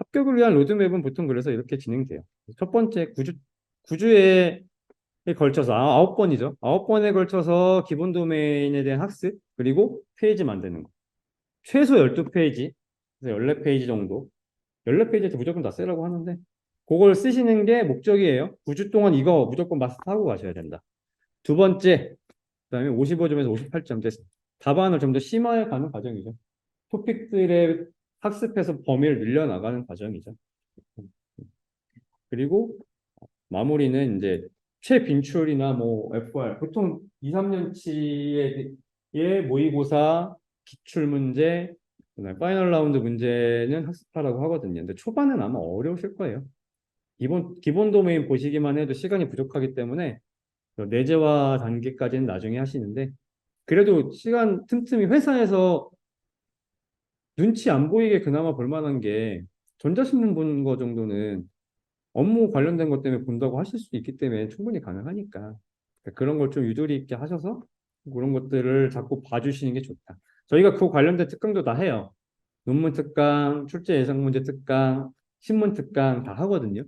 합격을 위한 로드맵은 보통 그래서 이렇게 진행돼요. 첫 번째, 구주에 걸쳐서, 9번이죠. 9번에 걸쳐서 기본 도메인에 대한 학습, 그리고 페이지 만드는 거. 최소 12페이지, 그래서 14페이지 정도. 14페이지에서 무조건 다 쓰라고 하는데, 그걸 쓰시는 게 목적이에요. 9주 동안 이거 무조건 마스터하고 가셔야 된다. 두 번째, 그다음에 55점에서 58점, 답안을 좀 더 심화해 가는 과정이죠. 토픽들의 학습해서 범위를 늘려나가는 과정이죠. 그리고 마무리는 이제 최빈출이나 뭐 FR, 보통 2, 3년치의 모의고사, 기출문제, 그다음에 파이널 라운드 문제는 학습하라고 하거든요. 근데 초반은 아마 어려우실 거예요. 기본 도메인 보시기만 해도 시간이 부족하기 때문에 내재화 단계까지는 나중에 하시는데, 그래도 시간 틈틈이 회사에서 눈치 안 보이게 그나마 볼 만한 게 전자신문 보는 거 정도는 업무 관련된 것 때문에 본다고 하실 수 있기 때문에 충분히 가능하니까, 그러니까 그런 걸 좀 유도리 있게 하셔서 그런 것들을 자꾸 봐주시는 게 좋다. 저희가 그 관련된 특강도 다 해요. 논문 특강, 출제 예상 문제 특강, 신문 특강 다 하거든요.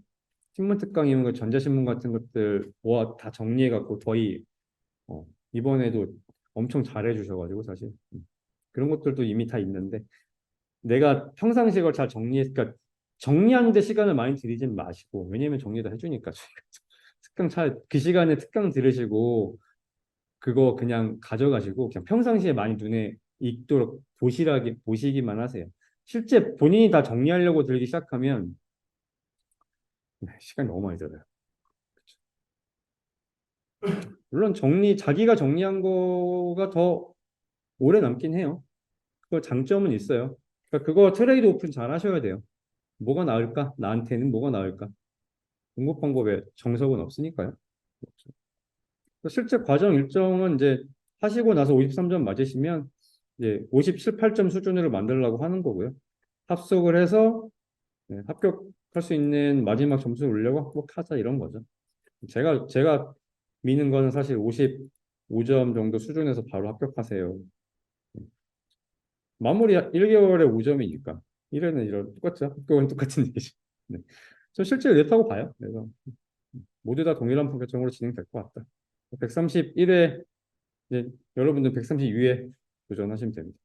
신문 특강이면 그 전자신문 같은 것들 모아 다 정리해갖고 저희 이번에도 엄청 잘해주셔가지고 사실 그런 것들도 이미 다 있는데, 내가 평상시에 그걸 잘 그러니까 정리하는데 시간을 많이 들이진 마시고, 왜냐면 정리 다 해주니까. 그 시간에 특강 들으시고 그거 그냥 가져가시고 그냥 평상시에 많이 눈에 익도록 보시기만 하세요. 실제 본인이 다 정리하려고 들기 시작하면 시간이 너무 많이 들어요. 물론 자기가 정리한 거가 더 오래 남긴 해요. 그 장점은 있어요. 그러니까 그거 트레이드 오프 잘 하셔야 돼요. 뭐가 나을까? 나한테는 뭐가 나을까? 공급 방법에 정석은 없으니까요. 실제 과정 일정은 이제 하시고 나서 53점 맞으시면 이제 57, 8점 수준으로 만들려고 하는 거고요. 합숙을 해서 합격할 수 있는 마지막 점수를 올려고 합격하자 이런 거죠. 제가 미는 거는 사실 55점 정도 수준에서 바로 합격하세요. 마무리 1개월에 5점이니까 1회는 이런 똑같죠. 합격은 똑같은 얘기죠. 네. 저 실제로 이렇다고 봐요. 그래서 모두 다 동일한 판결점으로 진행될 것 같다. 131회, 이제 여러분들 132회 도전하시면 됩니다.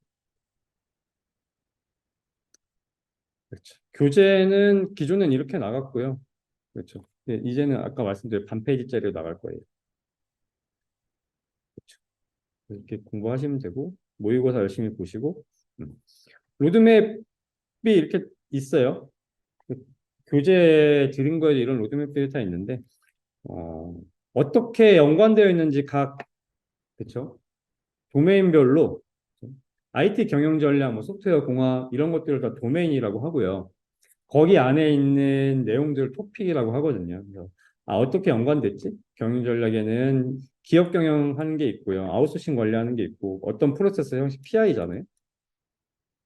그렇죠. 교재는 기존엔 이렇게 나갔고요. 그렇죠. 이제는 아까 말씀드린 반 페이지짜리로 나갈 거예요. 그렇죠. 이렇게 공부하시면 되고 모의고사 열심히 보시고 로드맵이 이렇게 있어요. 그 교재 드린 거에 이런 로드맵들이 다 있는데 어떻게 연관되어 있는지 각 그렇죠. 도메인별로 IT 경영 전략, 뭐 소프트웨어 공학 이런 것들을 다 도메인이라고 하고요. 거기 안에 있는 내용들 토픽이라고 하거든요. 그래서 어떻게 연관됐지? 경영 전략에는 기업 경영하는 게 있고요. 아웃소싱 관리하는 게 있고, 어떤 프로세스 형식 PI잖아요.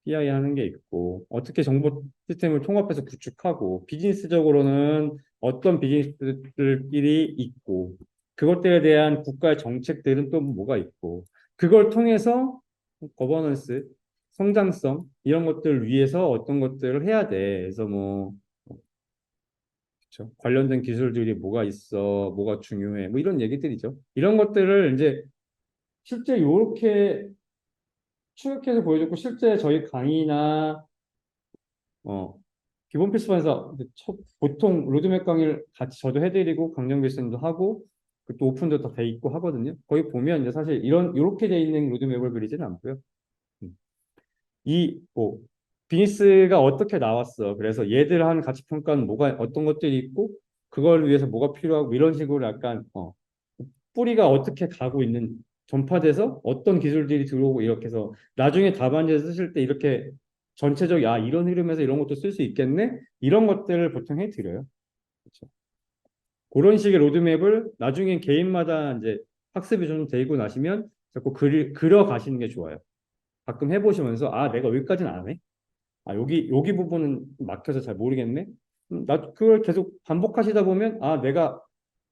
PI 하는 게 있고, 어떻게 정보 시스템을 통합해서 구축하고, 비즈니스적으로는 어떤 비즈니스들끼리 있고, 그것들에 대한 국가의 정책들은 또 뭐가 있고, 그걸 통해서 거버넌스, 성장성 이런 것들을 위해서 어떤 것들을 해야 돼. 그래서 뭐 그쵸? 관련된 기술들이 뭐가 있어, 뭐가 중요해, 뭐 이런 얘기들이죠. 이런 것들을 이제 실제 이렇게 추격해서 보여줬고, 실제 저희 강의나 어, 기본 필수반에서 보통 로드맵 강의를 같이 저도 해드리고 강정 교수님도 하고 또 오픈도 다 돼 있고 하거든요. 거기 보면 이제 사실 이렇게 돼 있는 로드맵을 그리지는 않고요. 음. 뭐 비즈니스가 어떻게 나왔어. 그래서 얘들 한 가치 평가는 뭐가 어떤 것들이 있고 그걸 위해서 뭐가 필요하고 이런 식으로 약간 뿌리가 어떻게 가고 있는 전파돼서 어떤 기술들이 들어오고 이렇게 해서 나중에 답안지 쓰실 때 이렇게 전체적 이런 흐름에서 이런 것도 쓸 수 있겠네 이런 것들을 보통 해드려요. 그렇죠. 그런 식의 로드맵을 나중에 개인마다 이제 학습이 좀 되고 나시면 자꾸 그려 가시는 게 좋아요. 가끔 해보시면서 내가 여기까지는 안 해. 여기 부분은 막혀서 잘 모르겠네. 나 그걸 계속 반복하시다 보면 내가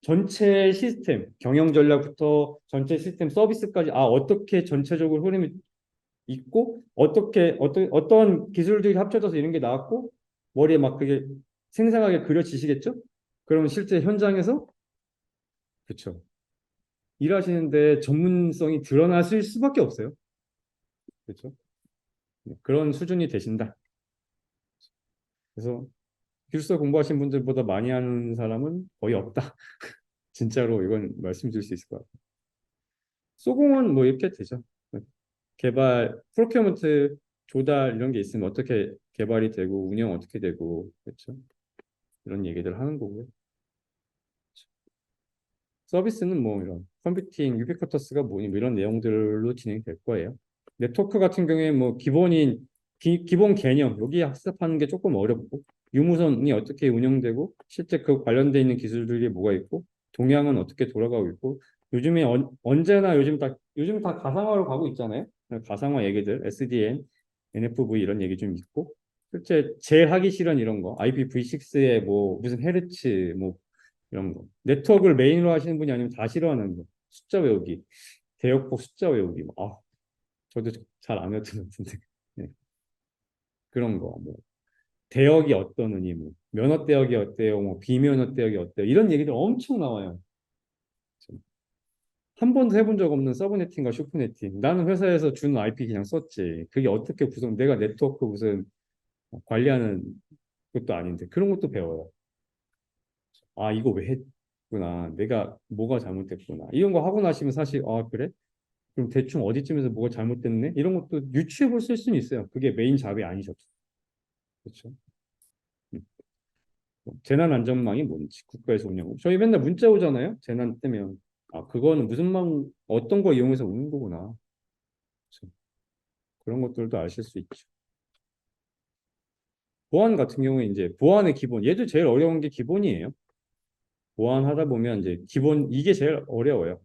전체 시스템, 경영 전략부터 전체 시스템 서비스까지 어떻게 전체적으로 흐름이 있고 어떤 기술들이 합쳐져서 이런 게 나왔고 머리에 막 그게 생생하게 그려지시겠죠? 그러면 실제 현장에서 그렇죠. 일하시는데 전문성이 드러나실 수밖에 없어요. 그렇죠? 그런 수준이 되신다. 그래서 기술사 공부하신 분들보다 많이 하는 사람은 거의 없다. 진짜로 이건 말씀드릴 수 있을 것 같아요. 소공은 뭐 이렇게 되죠. 개발, 프로큐어먼트 조달 이런 게 있으면 어떻게 개발이 되고 운영 어떻게 되고 그렇죠? 이런 얘기들 하는 거고요. 서비스는 뭐 이런 컴퓨팅, 유비쿼터스가 뭐니 뭐 이런 내용들로 진행될 거예요. 네트워크 같은 경우에 뭐 기본인 기본 개념 여기 학습하는 게 조금 어렵고 유무선이 어떻게 운영되고 실제 그 관련돼 있는 기술들이 뭐가 있고 동향은 어떻게 돌아가고 있고 요즘에 언제나 요즘 다 가상화로 가고 있잖아요. 가상화 얘기들 SDN, NFV 이런 얘기 좀 있고 실제 제일 하기 싫은 이런 거 IPv6의 뭐 무슨 헤르츠 뭐 이런 거. 네트워크를 메인으로 하시는 분이 아니면 다 싫어하는 거. 숫자 외우기, 대역폭 숫자 외우기. 뭐, 저도 잘 안 외웠던 것 같은데. 네, 그런 거. 뭐, 대역이 어떠느니, 뭐, 면허 대역이 어때요, 뭐, 비면허 대역이 어때요. 이런 얘기들 엄청 나와요. 한 번도 해본 적 없는 서브네팅과 슈퍼네팅. 나는 회사에서 준 IP 그냥 썼지. 그게 어떻게 구성, 내가 네트워크 무슨 관리하는 것도 아닌데, 그런 것도 배워요. 이거 왜 했구나. 내가 뭐가 잘못됐구나. 이런 거 하고 나시면 사실, 그래? 그럼 대충 어디쯤에서 뭐가 잘못됐네? 이런 것도 유추해 볼 수 있을 수는 있어요. 그게 메인 잡이 아니셨죠. 그렇죠? 음. 재난 안전망이 뭔지 국가에서 운영하고 저희 맨날 문자 오잖아요. 재난 뜨면 그거는 무슨 어떤 거 이용해서 오는 거구나. 그렇죠? 그런 것들도 아실 수 있죠. 보안 같은 경우에 이제 보안의 기본 얘도 제일 어려운 게 기본이에요. 보안하다 보면 이제 기본 이게 제일 어려워요.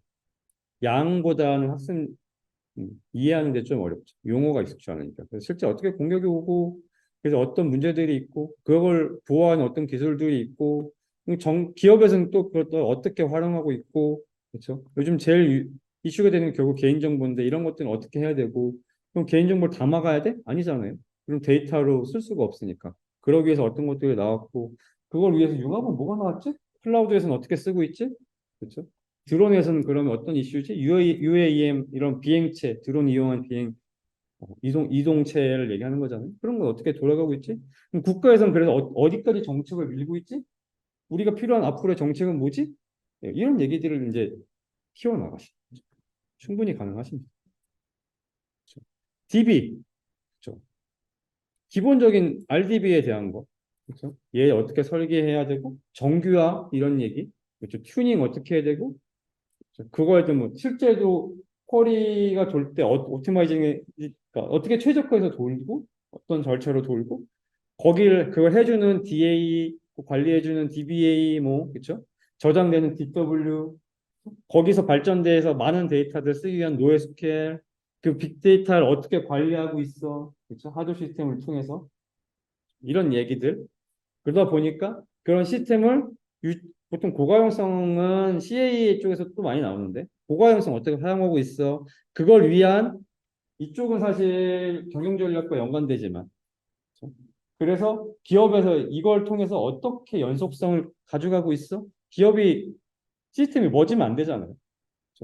양보다는 학생 이해하는 데 좀 어렵죠. 용어가 익숙치 않으니까. 그래서 실제 어떻게 공격이 오고, 그래서 어떤 문제들이 있고, 그걸 보호하는 어떤 기술들이 있고, 기업에서는 또 그걸 또 어떻게 활용하고 있고, 그렇죠? 요즘 제일 이슈가 되는 게 결국 개인정보인데 이런 것들은 어떻게 해야 되고, 그럼 개인정보를 다 막아야 돼? 아니잖아요. 그럼 데이터로 쓸 수가 없으니까. 그러기 위해서 어떤 것들이 나왔고, 그걸 위해서 융합은 뭐가 나왔지? 클라우드에서는 어떻게 쓰고 있지? 그렇죠? 드론에서는 그러면 어떤 이슈지? UAM 이런 비행체, 드론 이용한 이동체를 얘기하는 거잖아요. 그런 건 어떻게 돌아가고 있지? 그럼 국가에서는 그래서 어디까지 정책을 밀고 있지? 우리가 필요한 앞으로의 정책은 뭐지? 이런 얘기들을 이제 키워나가시죠. 충분히 가능하십니다. 그렇죠. DB, 그렇죠. 기본적인 RDB에 대한 거, 그렇죠. 얘 어떻게 설계해야 되고, 정규화 이런 얘기, 그렇죠. 튜닝 어떻게 해야 되고, 그거에 좀 뭐 실제로 쿼리가 돌 때 옵티마이징이 그러니까 어떻게 최적화해서 돌고 어떤 절차로 돌고 거기를 그걸 해주는 DA 관리해주는 DBA 뭐 그렇죠? 저장되는 DW 거기서 발전돼서 많은 데이터들 쓰기 위한 노에스케일 그 빅데이터를 어떻게 관리하고 있어 그렇죠? 하드 시스템을 통해서 이런 얘기들 그러다 보니까 그런 시스템을 보통 고가용성은 CA 쪽에서 또 많이 나오는데 고가용성 어떻게 사용하고 있어? 그걸 위한 이쪽은 사실 경영 전략과 연관되지만 그렇죠? 그래서 기업에서 이걸 통해서 어떻게 연속성을 가져가고 있어? 기업이 시스템이 멎으면 안 되잖아요.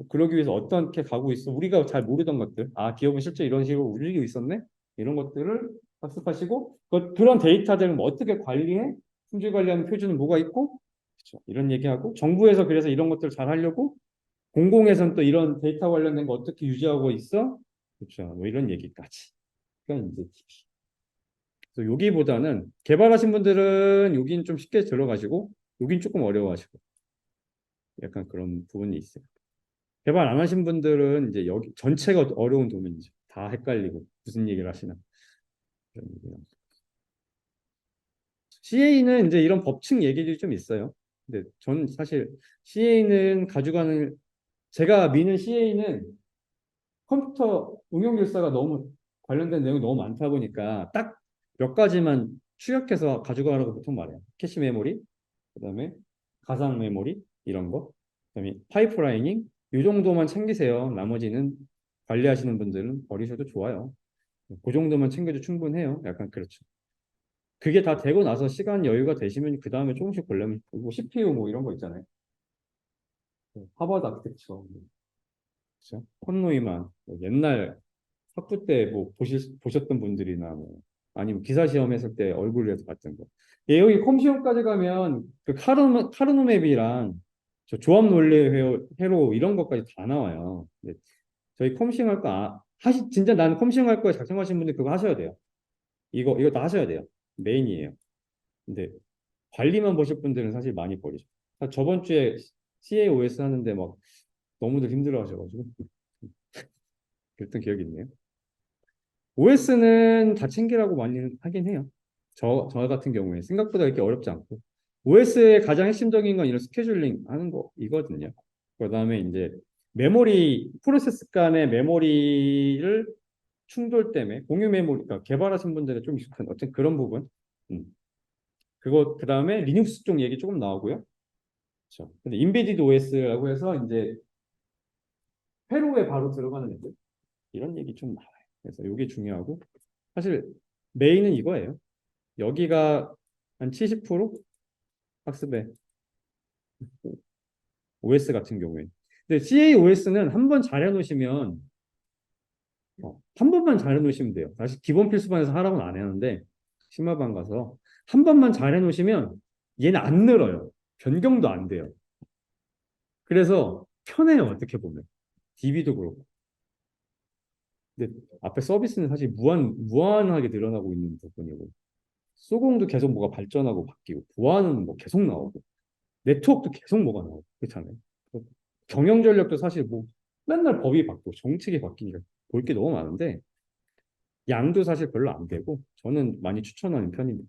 그러기 위해서 어떻게 가고 있어? 우리가 잘 모르던 것들. 기업은 실제 이런 식으로 움직이고 있었네? 이런 것들을 학습하시고, 그런 데이터들은 뭐 어떻게 관리해? 품질 관리하는 표준은 뭐가 있고? 그렇죠. 이런 얘기하고, 정부에서 그래서 이런 것들을 잘 하려고, 공공에서는 또 이런 데이터 관련된 거 어떻게 유지하고 있어? 그렇죠. 뭐 이런 얘기까지. 그러니까 이제 그래서 여기보다는 개발하신 분들은 여긴 좀 쉽게 들어가시고, 여긴 조금 어려워하시고, 약간 그런 부분이 있어요. 개발 안 하신 분들은 이제 여기 전체가 어려운 도면이죠. 다 헷갈리고 무슨 얘기를 하시나. CA는 이제 이런 법칙 얘기들이 좀 있어요. 근데 저는 사실 CA는 가져가는 제가 미는 CA는 컴퓨터 응용 결사가 너무 관련된 내용이 너무 많다 보니까 딱 몇 가지만 추격해서 가져가라고 보통 말해요. 캐시 메모리, 그다음에 가상 메모리 이런 거, 그다음에 파이프라이닝 이 정도만 챙기세요. 나머지는 관리하시는 분들은 버리셔도 좋아요. 그 정도만 챙겨도 충분해요. 약간 그렇죠. 그게 다 되고 나서 시간 여유가 되시면 그 다음에 조금씩 걸려면 뭐 CPU 뭐 이런 거 있잖아요. 하버드 아키텍처, 그렇죠? 콘노이만 뭐 옛날 학부 때 뭐 보셨던 분들이나 뭐 아니면 기사 시험 했을 때 얼굴에서 봤던 거. 예, 여기 컴시험까지 가면 그 카르노맵이랑 저 조합 논리 회로 이런 것까지 다 나와요. 근데 저희 컴시험 할 거 진짜 나는 컴시험 할 거에 작성하신 분들 그거 하셔야 돼요. 이거 다 하셔야 돼요. 메인이에요. 근데 관리만 보실 분들은 사실 많이 버리죠. 저번 주에 CAOS 하는데 막 너무들 힘들어 하셔가지고 그랬던 기억이 있네요. OS는 다 챙기라고 많이 하긴 해요. 저 같은 경우에 생각보다 이렇게 어렵지 않고. OS의 가장 핵심적인 건 이런 스케줄링 하는 거 이거든요. 그다음에 이제 프로세스 간의 메모리를 충돌 때문에 공유 메모리, 그러니까 개발하신 분들의 좀 익숙한 어떤 그런 부분. 음. 그다음에 리눅스 쪽 얘기 조금 나오고요. 그렇죠. 근데 인베디드 OS라고 해서 이제 회로에 바로 들어가는 애들 이런 얘기 좀 나와요. 그래서 이게 중요하고 사실 메인은 이거예요. 여기가 한 70% 학습의 OS 같은 경우에. 근데 CAOS는 한 번 잘 해놓으시면 한 번만 잘 해놓으시면 돼요. 다시 기본 필수반에서 하라고는 안 하는데 심화반 가서 한 번만 잘 해놓으시면 얘는 안 늘어요. 변경도 안 돼요. 그래서 편해요. 어떻게 보면 DB도 그렇고. 근데 앞에 서비스는 사실 무한하게 늘어나고 있는 부분이고 수공도 계속 뭐가 발전하고 바뀌고 보안은 뭐 계속 나오고 네트워크도 계속 뭐가 나오고 그렇잖아요. 경영 전략도 사실 뭐 맨날 법이 바뀌고 정책이 바뀌니까 볼 게 너무 많은데 양도 사실 별로 안 되고 저는 많이 추천하는 편입니다.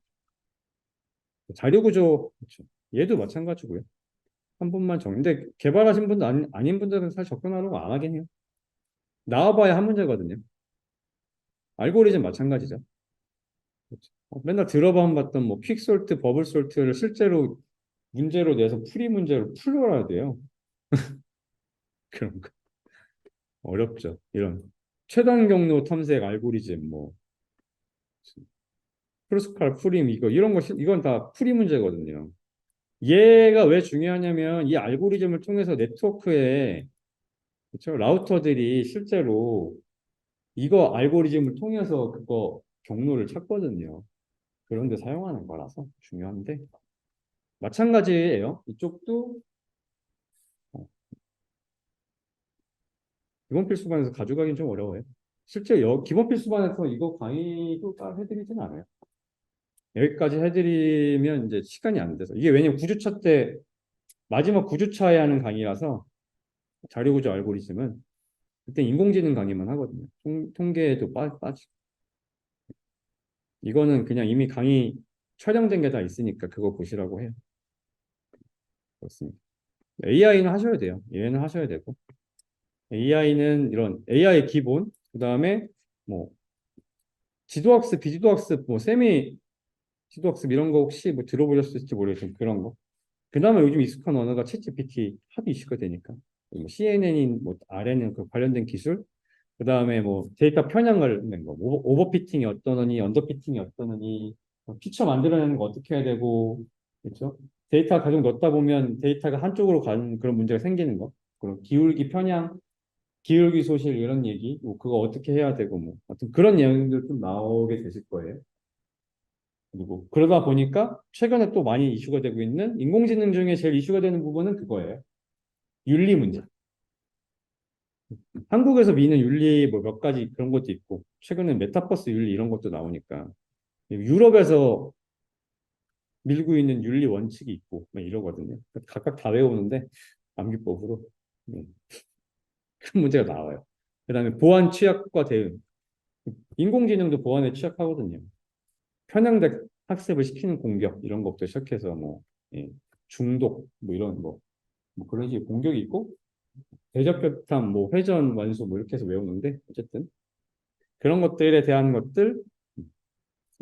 자료 구조 그렇죠. 얘도 마찬가지고요. 한 분만 근데 개발하신 분도 아닌 분들은 사실 접근하려고 안 하긴 해요. 나와봐야 한 문제거든요. 알고리즘 마찬가지죠. 그렇죠. 맨날 들어만 봤던 뭐 퀵솔트, 버블솔트를 실제로 문제로 내서 풀이 문제로 풀어야 돼요. 그런 거 어렵죠. 이런 최단 경로 탐색 알고리즘 뭐 크로스칼 프림 이런 거 이건 다 풀이 문제거든요. 얘가 왜 중요하냐면 이 알고리즘을 통해서 네트워크에 그렇죠? 라우터들이 실제로 이거 알고리즘을 통해서 그거 경로를 찾거든요. 그런데 사용하는 거라서 중요한데 마찬가지예요. 이쪽도 어, 기본 필수반에서 가져가긴 좀 어려워요. 실제 기본 필수반에서 이거 강의도 따로 해드리진 않아요. 여기까지 해드리면 이제 시간이 안 돼서 이게 왜냐면 9주차 때 마지막 9주차에 하는 강의라서 자료구조 알고리즘은 그때 인공지능 강의만 하거든요. 통계도 빠지고 이거는 그냥 이미 강의 촬영된 게 다 있으니까 그거 보시라고 해요. 그렇습니다. AI는 하셔야 돼요. 얘는 하셔야 되고 AI는 이런 AI 기본 그다음에 뭐 지도학습, 비지도학습, 뭐 세미 지도학습 이런 거 혹시 뭐 들어보셨을지 모르겠지만 그런 거. 그다음에 요즘 익숙한 언어가 챗GPT 하도 이슈가 되니까 뭐 CNN인 뭐 RNN 그 관련된 기술 그다음에 뭐 데이터 편향 관련된 거 오버피팅이 어떠느니 언더피팅이 어떠느니 뭐 피처 만들어내는 거 어떻게 해야 되고 그렇죠? 데이터 가지고 넣다 보면 데이터가 한쪽으로 가는 그런 문제가 생기는 거 그런 기울기 편향 기울기 소실 이런 얘기 뭐 그거 어떻게 해야 되고 뭐 하여튼 그런 내용들 좀 나오게 되실 거예요. 그리고 그러다 보니까 최근에 또 많이 이슈가 되고 있는 인공지능 중에 제일 이슈가 되는 부분은 그거예요. 윤리 문제. 한국에서 미는 윤리 뭐 몇 가지 그런 것도 있고 최근에 메타버스 윤리 이런 것도 나오니까 유럽에서 밀고 있는 윤리 원칙이 있고 막 이러거든요. 각각 다 외우는데 암기법으로 큰 문제가 나와요. 그다음에 보안 취약과 대응. 인공지능도 보안에 취약하거든요. 편향된 학습을 시키는 공격 이런 것부터 시작해서 뭐 예, 중독 뭐 이런 뭐 그런 식의 공격이 있고 대적격탐 뭐 회전 완수 뭐 이렇게 해서 외우는데 어쨌든 그런 것들에 대한 것들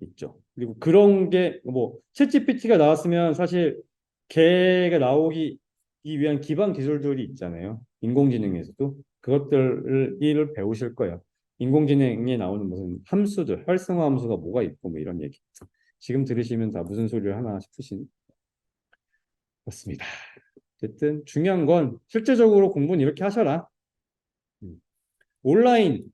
있죠. 그리고 그런 게 뭐 챗GPT가 나왔으면 사실 걔가 나오기 위한 기반 기술들이 있잖아요. 인공지능에서도 그것들을 배우실 거예요. 인공지능에 나오는 무슨 함수들, 활성화 함수가 뭐가 있고 뭐 이런 얘기. 지금 들으시면 다 무슨 소리를 하나 싶으신 같습니다. 어쨌든 중요한 건 실제적으로 공부는 이렇게 하셔라. 음. 온라인,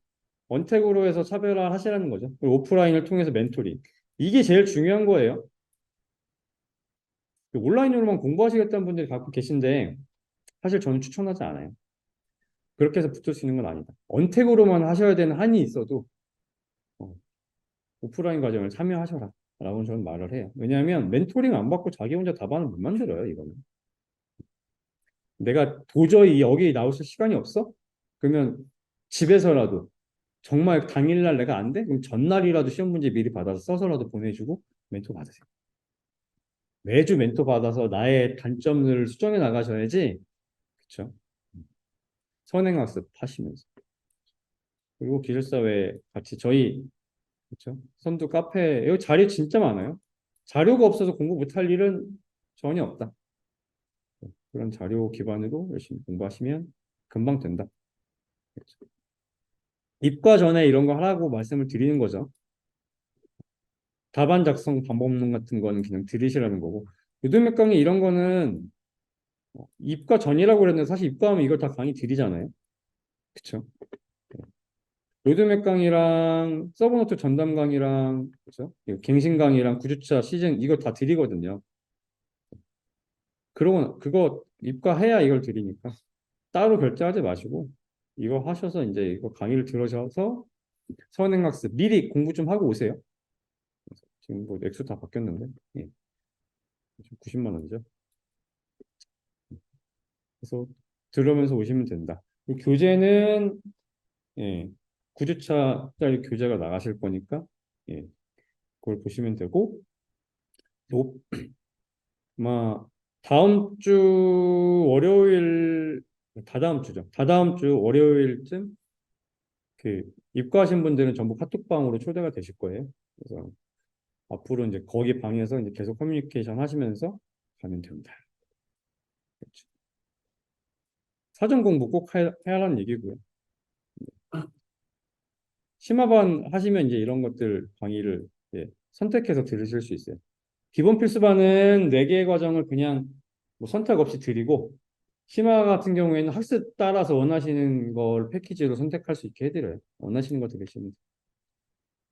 원택으로 해서 차별화 하시라는 거죠. 그리고 오프라인을 통해서 멘토링. 이게 제일 중요한 거예요. 온라인으로만 공부하시겠다는 분들이 가끔 계신데 사실 저는 추천하지 않아요. 그렇게 해서 붙을 수 있는 건 아니다. 언택으로만 하셔야 되는 한이 있어도 어, 오프라인 과정을 참여하셔라 라고 저는 말을 해요. 왜냐하면 멘토링 안 받고 자기 혼자 답안을 못 만들어요. 이거는. 내가 도저히 여기 나오실 시간이 없어? 그러면 집에서라도 정말 당일날 내가 안 돼? 그럼 전날이라도 시험 문제 미리 받아서 써서라도 보내주고 멘토 받으세요. 매주 멘토 받아서 나의 단점을 수정해 나가셔야지. 그렇죠? 선행학습 하시면서. 그리고 기술사회 같이 저희 그렇죠? 선두 카페 여기 자리 진짜 많아요. 자료가 없어서 공부 못할 일은 전혀 없다. 그런 자료 기반으로 열심히 공부하시면 금방 된다. 그렇죠? 입과 전에 이런 거 하라고 말씀을 드리는 거죠. 답안 작성 방법론 같은 거는 그냥 들으시라는 거고. 요즘 강의 이런 거는 입과 전이라고 그랬는데 사실 입과하면 이걸 다 강의 드리잖아요. 그렇죠? 로드맵 강의랑 서브노트 전담 강의랑 그렇죠? 갱신 강의랑 구주차 시즌 이거 다 드리거든요. 그러고 그거 입과해야 이걸 드리니까 따로 결제하지 마시고 이거 하셔서 이제 이거 강의를 들으셔서 선행학습 미리 공부 좀 하고 오세요. 지금 뭐 액수 다 바뀌었는데 예. 90만 원이죠. 그래서 들으면서 오시면 된다. 교재는 예, 9주차짜리 교재가 나가실 거니까 예, 그걸 보시면 되고 또 아마 다음 주 월요일 다다음 주죠. 다다음 주 월요일쯤 그 입과하신 분들은 전부 카톡방으로 초대가 되실 거예요. 그래서 앞으로 이제 거기 방에서 이제 계속 커뮤니케이션 하시면서 가면 됩니다. 그렇죠. 사전 공부 꼭 해라는 얘기고요. 심화반 하시면 이제 이런 것들 강의를 예, 선택해서 들으실 수 있어요. 기본 필수반은 4개의 과정을 그냥 뭐 선택 없이 드리고 심화 같은 경우에는 학습 따라서 원하시는 걸 패키지로 선택할 수 있게 해드려요. 원하시는 거 들으시면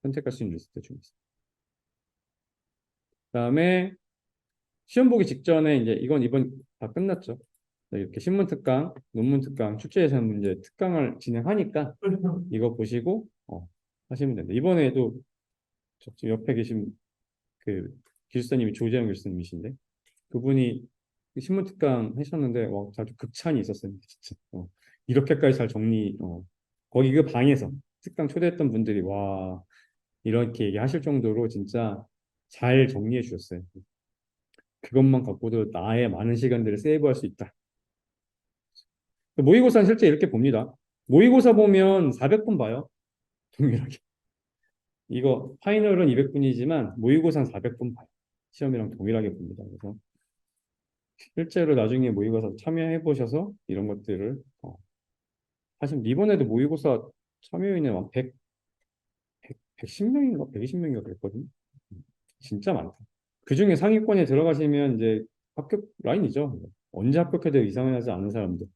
선택할 수 있는 리스트 중에 있어요. 그다음에 시험 보기 직전에 이제 이건 이번 다 끝났죠. 네, 이렇게 신문 특강, 논문 특강, 출제 예산 문제 특강을 진행하니까 이거 보시고 하시면 됩니다. 이번에도 지금 옆에 계신 그 기술사님이 조재영 교수님이신데 그분이 신문 특강 하셨는데 아주 극찬이 있었어요. 진짜. 이렇게까지 잘 정리 거기 그 방에서 특강 초대했던 분들이 와 이렇게 얘기하실 정도로 진짜 잘 정리해 주셨어요. 그것만 갖고도 나의 많은 시간들을 세이브할 수 있다. 모의고사는 실제 이렇게 봅니다. 모의고사 보면 400분 봐요. 동일하게. 이거 파이널은 200분이지만 모의고사는 400분 봐요. 시험이랑 동일하게 봅니다. 그래서 실제로 나중에 모의고사 참여해 보셔서 이런 것들을 하시면 이번에도 모의고사 참여인은 한 110명인가 120명인가 그랬거든요. 진짜 많다. 그중에 상위권에 들어가시면 이제 합격 라인이죠. 언제 합격해도 이상하지 않은 사람들.